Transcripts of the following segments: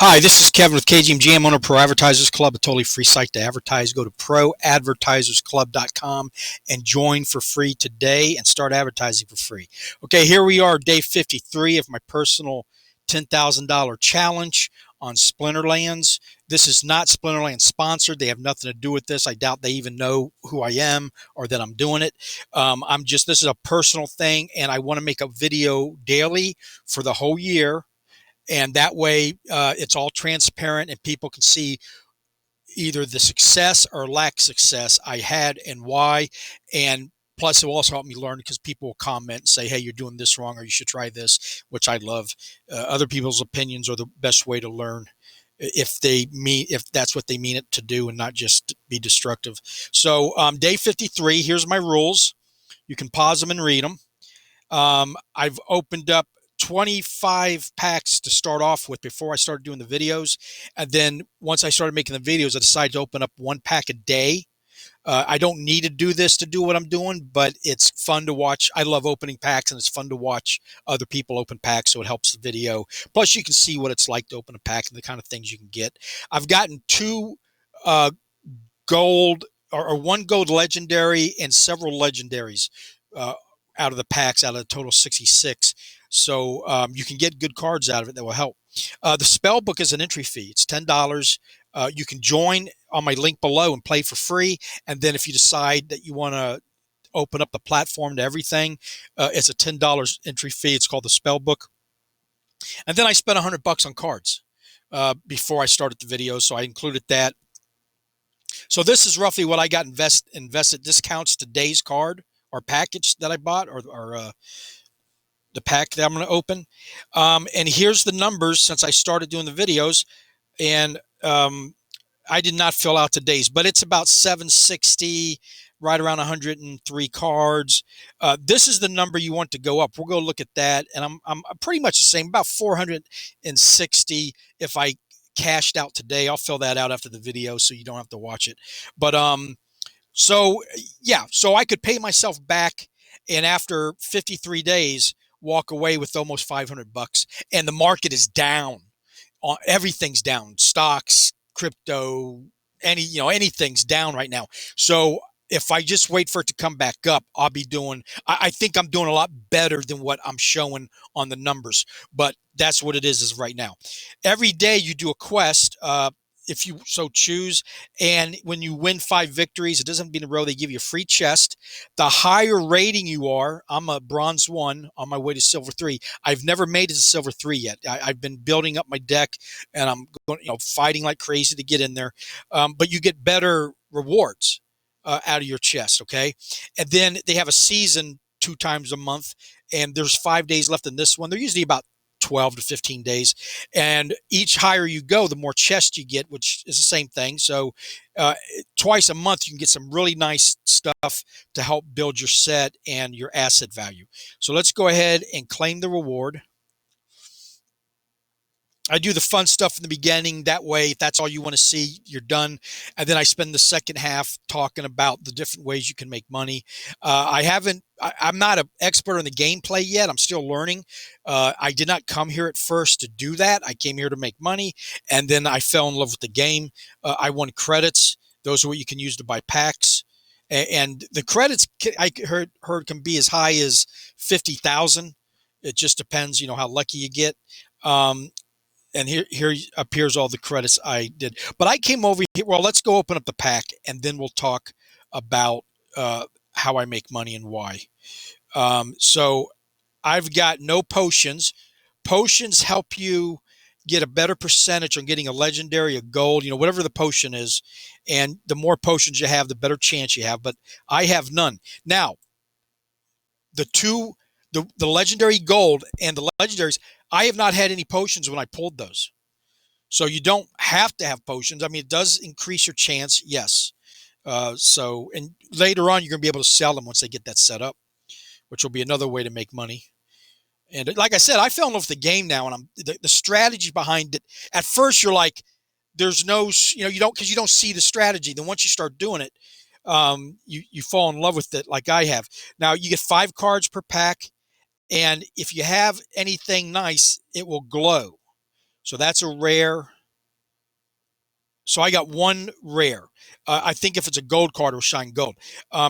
Hi, this is Kevin with KGMG. I'm owner of ProAdvertisersClub, a totally free site to advertise. Go to ProAdvertisersClub.com and join for free today and start advertising for free. Okay, here we are, day 53 of my personal $10,000 challenge on Splinterlands. This is not Splinterlands sponsored. They have nothing to do with this. I doubt they even know who I am or that I'm doing it. This is a personal thing, and I want to make a video daily for the whole year. And that way it's all transparent and people can see either the success or lack success I had and why. And plus it will also help me learn because people will comment and say, hey, you're doing this wrong or you should try this, which I love. Other people's opinions are the best way to learn if that's what they mean it to do and not just be destructive. So day 53, here's my rules. You can pause them and read them. I've opened up 25 packs to start off with before I started doing the videos. And then once I started making the videos, I decided to open up one pack a day. I don't need to do this to do what I'm doing, but it's fun to watch. I love opening packs, and it's fun to watch other people open packs, so it helps the video. Plus, you can see what it's like to open a pack and the kind of things you can get. I've gotten two gold or one gold legendary and several legendaries out of the packs, out of the total 66. So you can get good cards out of it that will help. The spell book is an entry fee. It's $10. You can join on my link below and play for free. And then if you decide that you want to open up the platform to everything, it's a $10 entry fee. It's called the spell book. And then I spent $100 on cards before I started the video, so I included that. So this is roughly what I got invested. This counts today's card or package that I bought, or the pack that I'm going to open. And here's the numbers since I started doing the videos. And I did not fill out today's, but it's about 760, right around 103 cards. This is the number you want to go up. We'll go look at that. And I'm pretty much the same, about 460 if I cashed out today. I'll fill that out after the video so you don't have to watch it. But so I could pay myself back, and after 53 days, walk away with almost $500. And the market is down. Everything's down. Stocks, crypto, anything's down right now. So if I just wait for it to come back up, I'll be doing. I think I'm doing a lot better than what I'm showing on the numbers. But that's what it is right now. Every day you do a quest. If you so choose. And when you win 5 victories, it doesn't have to be in a row, they give you a free chest. The higher rating you are, I'm a bronze 1 on my way to silver 3. I've never made it to silver 3 yet. I've been building up my deck, and I'm going, fighting like crazy to get in there. But you get better rewards out of your chest, okay? And then they have a season 2 times a month, and there's 5 days left in this one. They're usually about 12 to 15 days. And each higher you go, the more chests you get, which is the same thing. So twice a month, you can get some really nice stuff to help build your set and your asset value. So let's go ahead and claim the reward. I do the fun stuff in the beginning. That way, if that's all you want to see, you're done. And then I spend the second half talking about the different ways you can make money. I'm not an expert on the gameplay yet. I'm still learning. I did not come here at first to do that. I came here to make money, and then I fell in love with the game. I won credits. Those are what you can use to buy packs. And the credits I heard can be as high as 50,000. It just depends, how lucky you get. And here appears all the credits I did. But I came over here. Well, let's go open up the pack, and then we'll talk about how I make money and why. So I've got no potions. Potions help you get a better percentage on getting a legendary, a gold, whatever the potion is. And the more potions you have, the better chance you have. But I have none. Now, the legendary gold and the legendaries, I have not had any potions when I pulled those. So you don't have to have potions. I mean, it does increase your chance, yes. And later on, you're going to be able to sell them once they get that set up, which will be another way to make money. And like I said, I fell in love with the game now, and the strategy behind it. At first, you're like, there's no, because you don't see the strategy. Then once you start doing it, you fall in love with it like I have. Now, you get 5 cards per pack. And if you have anything nice, it will glow. So that's a rare. So I got one rare. I think if it's a gold card, it'll shine gold.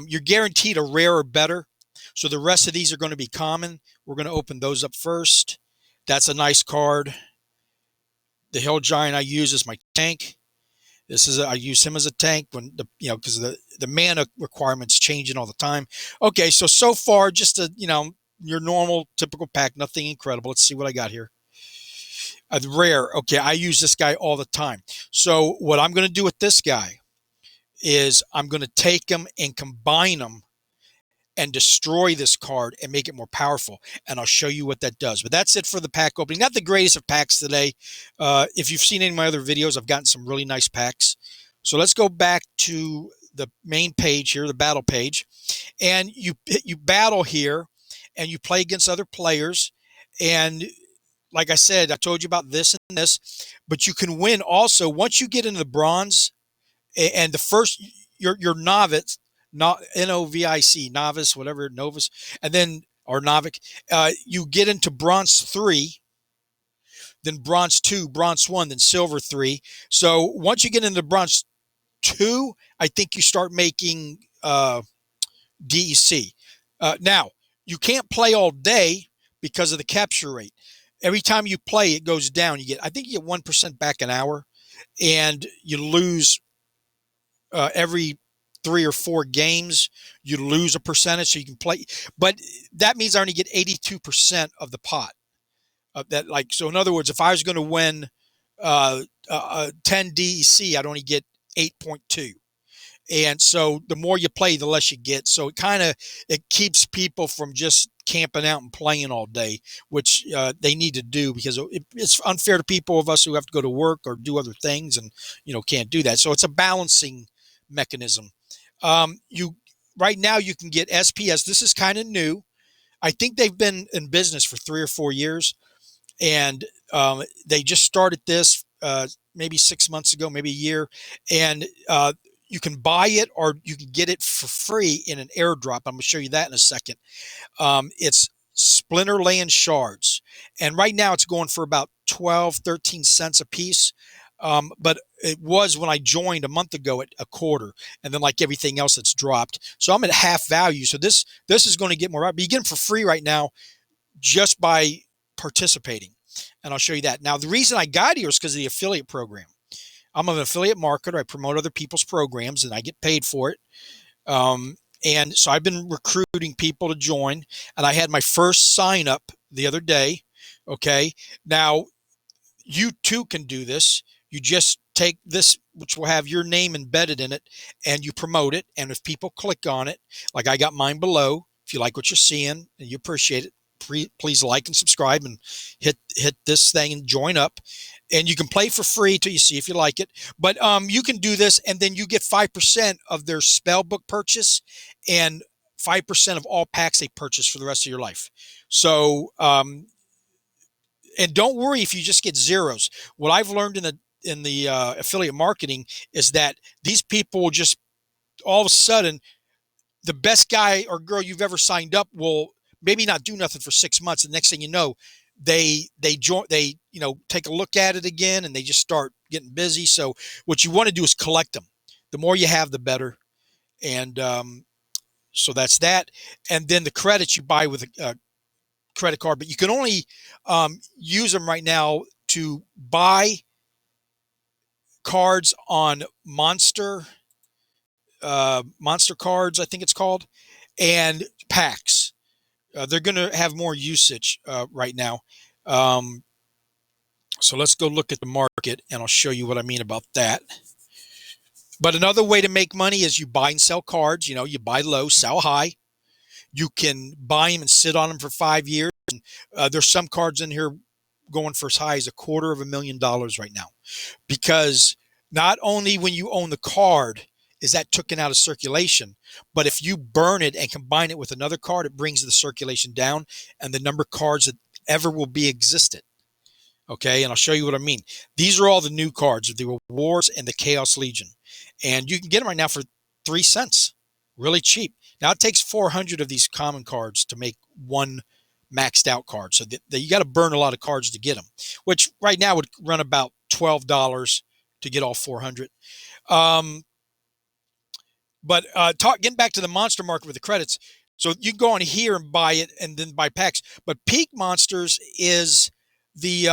You're guaranteed a rare or better. So the rest of these are going to be common. We're going to open those up first. That's a nice card. The Hill Giant I use is my tank. I use him as a tank when because the mana requirements changing all the time. Okay, so far just your normal typical pack, nothing incredible. Let's see what I got here. Rare. Okay, I use this guy all the time. So what I'm going to do with this guy is I'm going to take them and combine them and destroy this card and make it more powerful. And I'll show you what that does. But that's it for the pack opening. Not the greatest of packs today. If you've seen any of my other videos, I've gotten some really nice packs. So let's go back to the main page here, the battle page. And you battle here and you play against other players. And like I said, I told you about this and this, but you can win also once you get into the bronze and the first your novice, not Novic, novice, whatever, novus, and then or novic, you get into bronze 3, then bronze 2, bronze 1, then silver 3. So once you get into bronze 2, I think you start making DEC. Now you can't play all day because of the capture rate. Every time you play, it goes down. I think you get 1% back an hour, and you lose every 3 or 4 games. You lose a percentage, so you can play. But that means I only get 82% of the pot. So in other words, if I was going to win 10 DEC, I'd only get 8.2. And so the more you play, the less you get. So it keeps people from just camping out and playing all day, which they need to do because it's unfair to people of us who have to go to work or do other things and can't do that. So it's a balancing mechanism. Right now you can get SPS. This is kind of new. I think they've been in business for 3 or 4 years, and they just started this maybe 6 months ago, maybe a year, and you can buy it or you can get it for free in an airdrop. I'm going to show you that in a second. It's Splinterlands shards. And right now it's going for about 12, 13 cents a piece. But it was when I joined a month ago at a quarter. And then like everything else, it's dropped. So I'm at half value. So this is going to get more. But you get them for free right now just by participating. And I'll show you that. Now, the reason I got here is because of the affiliate program. I'm an affiliate marketer. I promote other people's programs and I get paid for it. And so I've been recruiting people to join, and I had my first sign up the other day. Okay. Now you too can do this. You just take this, which will have your name embedded in it, and you promote it. And if people click on it, like I got mine below, if you like what you're seeing and you appreciate it, please like and subscribe and hit this thing and join up. And you can play for free till you see if you like it. But you can do this, and then you get 5% of their spell book purchase and 5% of all packs they purchase for the rest of your life. So, and don't worry if you just get zeros. What I've learned in the affiliate marketing is that these people will just all of a sudden, the best guy or girl you've ever signed up will maybe not do nothing for 6 months. The next thing you know, they take a look at it again and they just start getting busy. So what you want to do is collect them. The more you have, the better. And so that's that. And then the credits you buy with a credit card, but you can only use them right now to buy cards on Monster cards, I think it's called, and packs. They're going to have more usage right now. So let's go look at the market, and I'll show you what I mean about that. But another way to make money is you buy and sell cards. You buy low, sell high. You can buy them and sit on them for 5 years. And, there's some cards in here going for as high as $250,000 right now. Because not only when you own the card is that taken out of circulation, but if you burn it and combine it with another card, it brings the circulation down and the number of cards that ever will be existed. Okay, and I'll show you what I mean. These are all the new cards, the Rewards and the Chaos Legion. And you can get them right now for 3 cents. Really cheap. Now, it takes 400 of these common cards to make one maxed out card. So you got to burn a lot of cards to get them, which right now would run about $12 to get all 400. But getting back to the monster market with the credits, so you can go on here and buy it and then buy packs. But Peak Monsters is the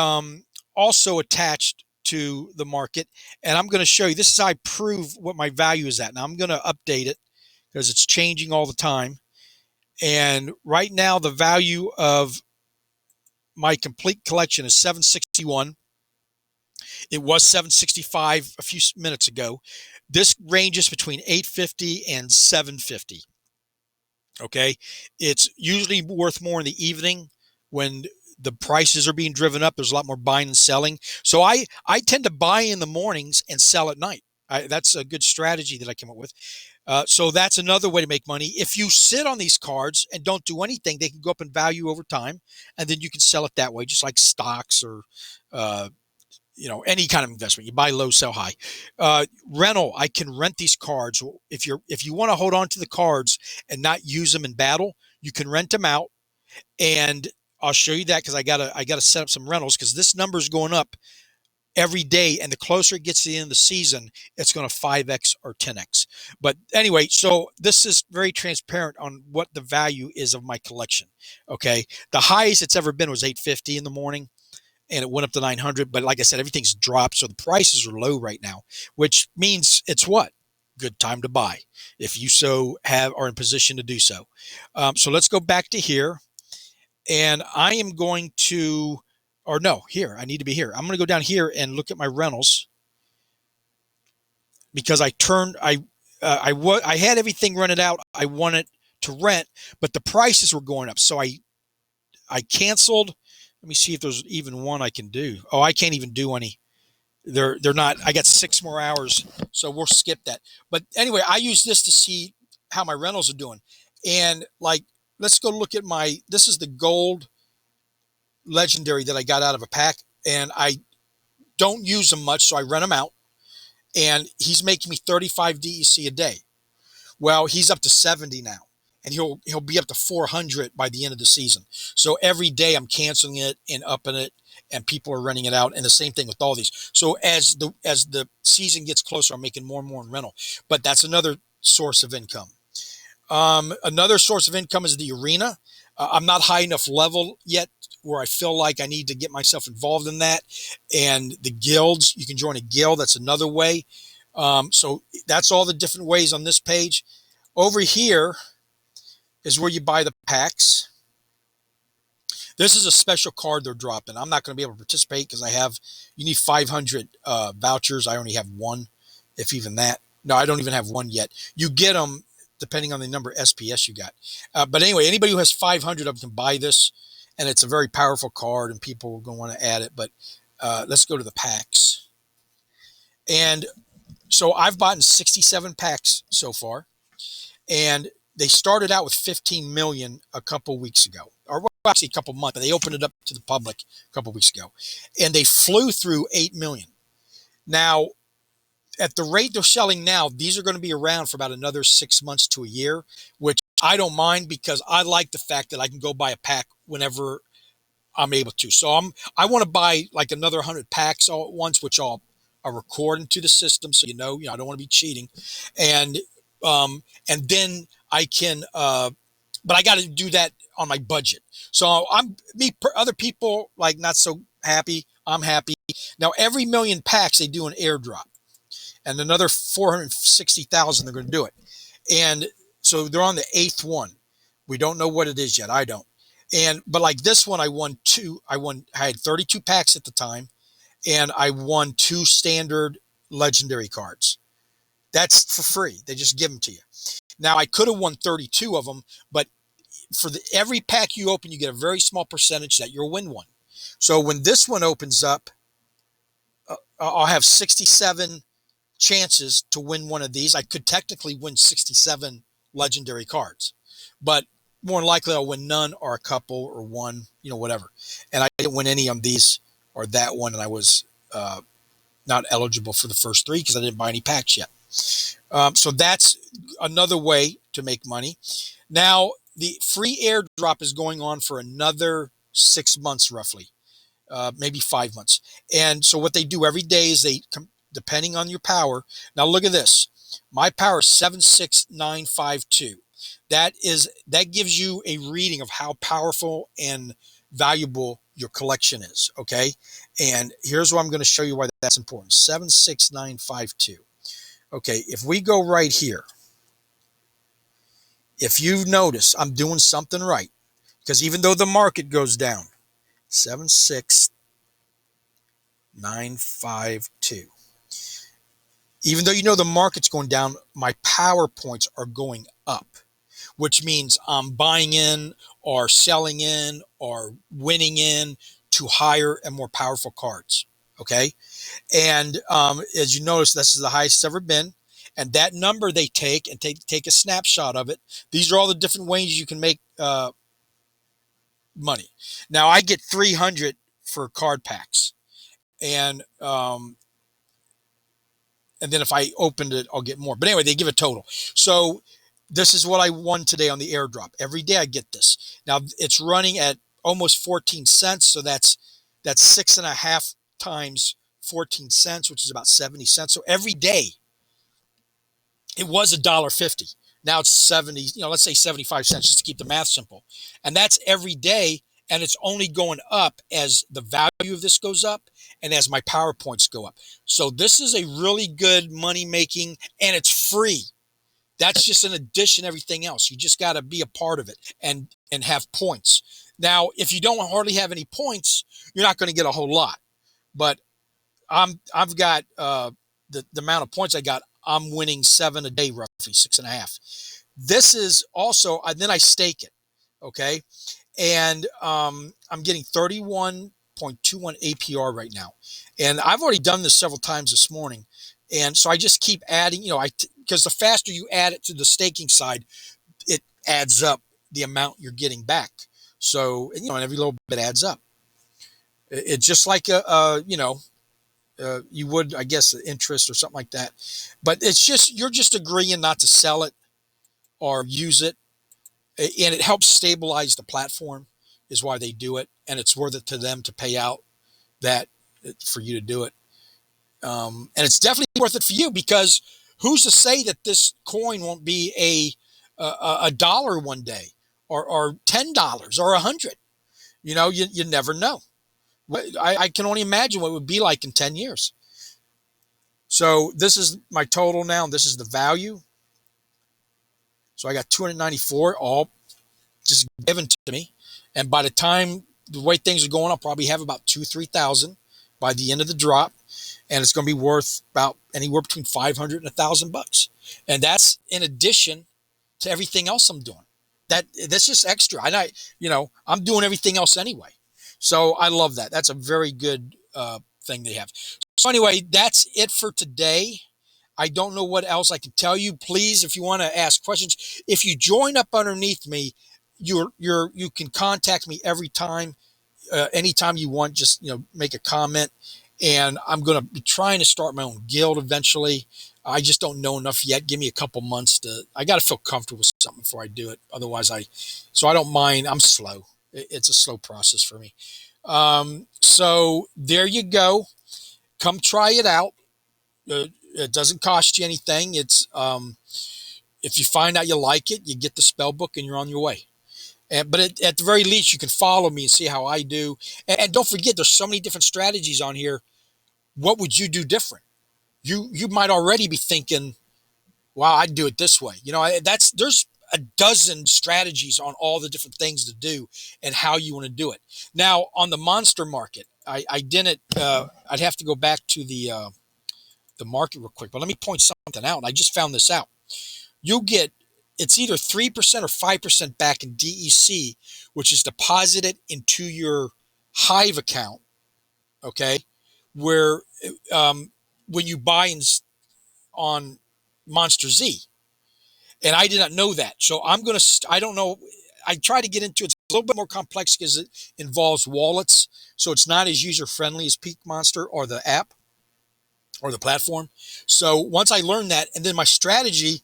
also attached to the market. And I'm going to show you, this is how I prove what my value is at. Now I'm going to update it because it's changing all the time. And right now the value of my complete collection is 761. It was 765 a few minutes ago. This ranges between 850 and 750. Okay. It's usually worth more in the evening when the prices are being driven up. There's a lot more buying and selling. So I tend to buy in the mornings and sell at night. That's a good strategy that I came up with. So that's another way to make money. If you sit on these cards and don't do anything, they can go up in value over time, and then you can sell it that way, just like stocks or any kind of investment. You buy low, sell high. Rental, I can rent these cards. If you want to hold on to the cards and not use them in battle, you can rent them out, and I'll show you that because I gotta set up some rentals because this number is going up every day, and the closer it gets to the end of the season, it's going to 5x or 10x. But anyway, so this is very transparent on what the value is of my collection. Okay, the highest it's ever been was 850 in the morning, and it went up to 900. But like I said, everything's dropped, so the prices are low right now, which means it's what? Good time to buy if you are in position to do so. So let's go back to here, and I am going to. Or no, here, I need to be here. I'm going to go down here and look at my rentals because I had everything rented out. I wanted to rent, but the prices were going up. So I canceled. Let me see if there's even one I can do. Oh, I can't even do any. They're not. I got 6 more hours, so we'll skip that. But anyway, I use this to see how my rentals are doing. And let's go look at this is the gold legendary that I got out of a pack, and I don't use them much, so I rent them out, and he's making me 35 DEC a day. Well, he's up to 70 now, and he'll be up to 400 by the end of the season. So every day I'm canceling it and upping it, and people are renting it out, and the same thing with all these. So as the season gets closer, I'm making more and more in rental, but that's another source of income. Another source of income is the arena. I'm not high enough level yet where I feel like I need to get myself involved in that. And the guilds, you can join a guild. That's another way. So that's all the different ways on this page. Over here is where you buy the packs. This is a special card they're dropping. I'm not going to be able to participate because you need 500 vouchers. I only have one, if even that. No, I don't even have one yet. You get them depending on the number of SPS you got. But anyway, anybody who has 500 of them can buy this, and it's a very powerful card, and people are going to want to add it. But let's go to the packs. And so I've bought 67 packs so far, and they started out with 15 million a couple weeks ago, or actually a couple months. But they opened it up to the public a couple weeks ago, and they flew through 8 million. Now, at the rate they're selling now, these are going to be around for about another 6 months to a year, which I don't mind because I like the fact that I can go buy a pack whenever I'm able to. So I want to buy like another 100 packs all at once, which I'll record into the system, so I don't want to be cheating, and then I can, but I got to do that on my budget. So other people like not so happy. I'm happy. Now every million packs they do an airdrop. And another 460,000, they're going to do it. And so they're on the 8th one. We don't know what it is yet. I don't. But like this one, I had 32 packs at the time, and I won 2 standard legendary cards. That's for free. They just give them to you. Now I could have won 32 of them, but for every pack you open, you get a very small percentage that you'll win one. So when this one opens up, I'll have 67 chances to win one of these. I could technically win 67 legendary cards, but more than likely I'll win none or a couple or one, whatever. And I didn't win any on these or that one, and I was not eligible for the first 3 because I didn't buy any packs yet. So that's another way to make money. Now, the free airdrop is going on for another 6 months roughly. Maybe 5 months. And so what they do every day is depending on your power. Now look at this. My power is 76952. That gives you a reading of how powerful and valuable your collection is. Okay. And here's what I'm going to show you why that's important. 76952. Okay. If we go right here, if you've noticed, I'm doing something right, because even though the market goes down, 76952. Even though the market's going down, my power points are going up, which means I'm buying in or selling in or winning in to higher and more powerful cards. Okay. And as you notice, this is the highest it's ever been. And that number they take and take a snapshot of it. These are all the different ways you can make money. Now I get 300 for card packs, and then if I opened it, I'll get more. But anyway, they give a total. So this is what I won today on the airdrop. Every day I get this. Now it's running at almost 14 cents. So that's 6.5 times 14 cents, which is about 70 cents. So every day it was $1.50. Now it's 70, let's say 75 cents, just to keep the math simple. And that's every day. And it's only going up as the value of this goes up and as my power points go up. So this is a really good money making, and it's free. That's just an addition to everything else. You just got to be a part of it and have points. Now, if you don't hardly have any points, you're not going to get a whole lot. But I've got the amount of points I got. I'm winning 7 a day, roughly 6.5. This is also, then I stake it. Okay. And I'm getting 31.21 APR right now. And I've already done this several times this morning. And so I just keep adding, because the faster you add it to the staking side, it adds up the amount you're getting back. So, and every little bit adds up. It's just like you would, I guess, interest or something like that. But it's just, you're just agreeing not to sell it or use it. And it helps stabilize the platform is why they do it. And it's worth it to them to pay out that for you to do it. And it's definitely worth it for you, because who's to say that this coin won't be a dollar one day or $10 or $100? You never know. I can only imagine what it would be like in 10 years. So this is my total now. And this is the value. So I got 294 all just given to me. And by the time the way things are going, I'll probably have about 2,000-3,000 by the end of the drop. And it's going to be worth about anywhere between $500 and $1,000. And that's in addition to everything else I'm doing. That's just extra. I'm doing everything else anyway. So I love that. That's a very good thing they have. So anyway, that's it for today. I don't know what else I can tell you. Please, if you want to ask questions, if you join up underneath me, you can contact me every time, anytime you want. Just make a comment, and I'm going to be trying to start my own guild eventually. I just don't know enough yet. Give me a couple months I got to feel comfortable with something before I do it. Otherwise, so I don't mind. I'm slow. It's a slow process for me. So there you go. Come try it out. It doesn't cost you anything. It's if you find out you like it, you get the spell book and you're on your way. But at the very least, you can follow me and see how I do. And don't forget, there's so many different strategies on here. What would you do different? You might already be thinking, wow, I'd do it this way. There's a dozen strategies on all the different things to do and how you want to do it. Now, on the monster market, I didn't, I'd have to go back to the market real quick, but let me point something out. I just found this out. It's either 3% or 5% back in DEC, which is deposited into your Hive account. Okay. Where, when you buy on Monster Z. And I did not know that. So I don't know. I try to get into it. It's a little bit more complex because it involves wallets. So it's not as user friendly as Peak Monster or the app or the platform. So once I learned that, and then my strategy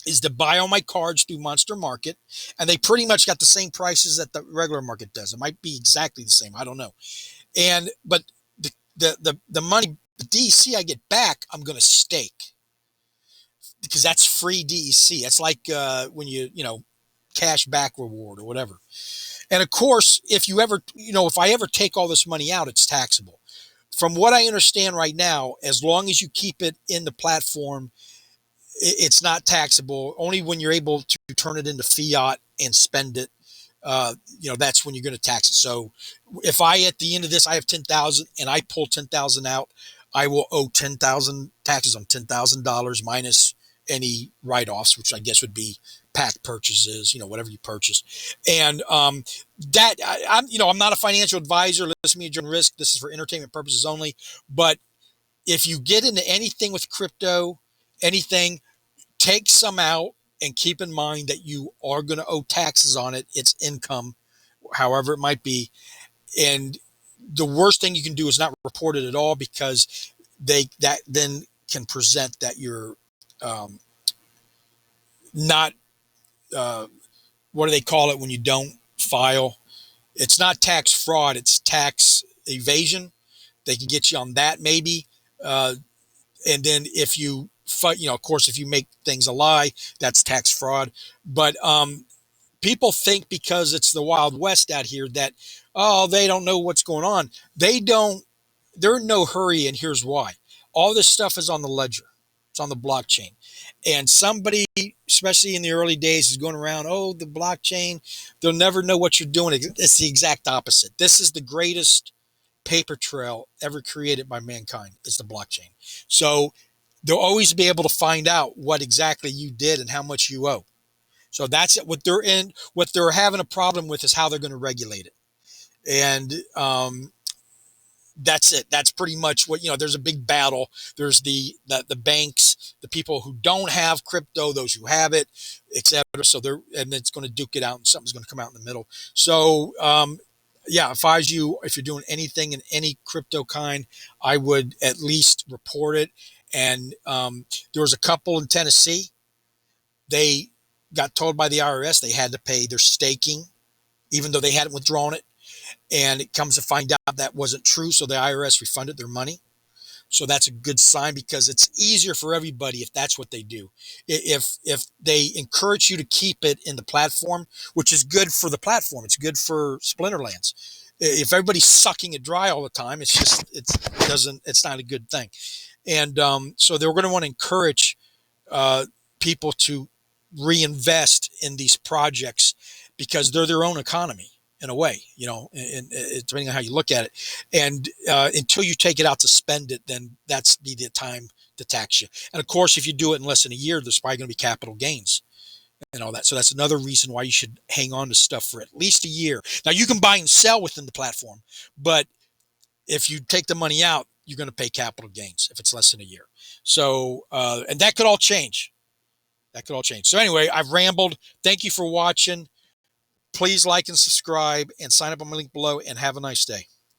is to buy all my cards through Monster Market, and they pretty much got the same prices that the regular market does. It might be exactly the same. I don't know. But the money DEC I get back, I'm going to stake because that's free DEC. That's like when cash back reward or whatever. And of course, if I ever take all this money out, it's taxable. From what I understand right now, as long as you keep it in the platform, it's not taxable. Only when you're able to turn it into fiat and spend it, that's when you're going to tax it. So if at the end of this, I have 10,000 and I pull 10,000 out, I will owe 10,000 taxes on $10,000 minus any write-offs, which I guess would be pack purchases, whatever you purchase. And I'm not a financial advisor. Listen to me during risk. This is for entertainment purposes only. But if you get into anything with crypto, anything, take some out and keep in mind that you are going to owe taxes on it. It's income, however it might be. And the worst thing you can do is not report it at all, because that then can present that you're not, what do they call it when you don't file? It's not tax fraud, it's tax evasion. They can get you on that maybe. And then if you of course, if you make things a lie, that's tax fraud. But people think because it's the Wild West out here that, they don't know what's going on. They don't. They're in no hurry, and here's why. All this stuff is on the ledger. It's on the blockchain. And somebody, especially in the early days, is going around, the blockchain, they'll never know what you're doing. It's the exact opposite. This is the greatest paper trail ever created by mankind, is the blockchain. So they'll always be able to find out what exactly you did and how much you owe. So that's it. What they're having a problem with is how they're going to regulate it. And that's it. That's pretty much what, there's a big battle. There's the banks, the people who don't have crypto, those who have it, et cetera. So and it's going to duke it out, and something's going to come out in the middle. So, if I was you, if you're doing anything in any crypto kind, I would at least report it. And there was a couple in Tennessee. They got told by the IRS they had to pay their staking, even though they hadn't withdrawn it. And it comes to find out that wasn't true. So the IRS refunded their money. So that's a good sign, because it's easier for everybody if that's what they do. If they encourage you to keep it in the platform, which is good for the platform, it's good for Splinterlands. If everybody's sucking it dry all the time, it's not a good thing. And so they're going to want to encourage people to reinvest in these projects, because they're their own economy in a way, and depending on how you look at it. And until you take it out to spend it, then that's be the time to tax you. And of course, if you do it in less than a year, there's probably going to be capital gains and all that. So that's another reason why you should hang on to stuff for at least a year. Now, you can buy and sell within the platform, but if you take the money out, you're going to pay capital gains if it's less than a year. So, and that could all change. So anyway, I've rambled. Thank you for watching. Please like and subscribe and sign up on my link below, and have a nice day.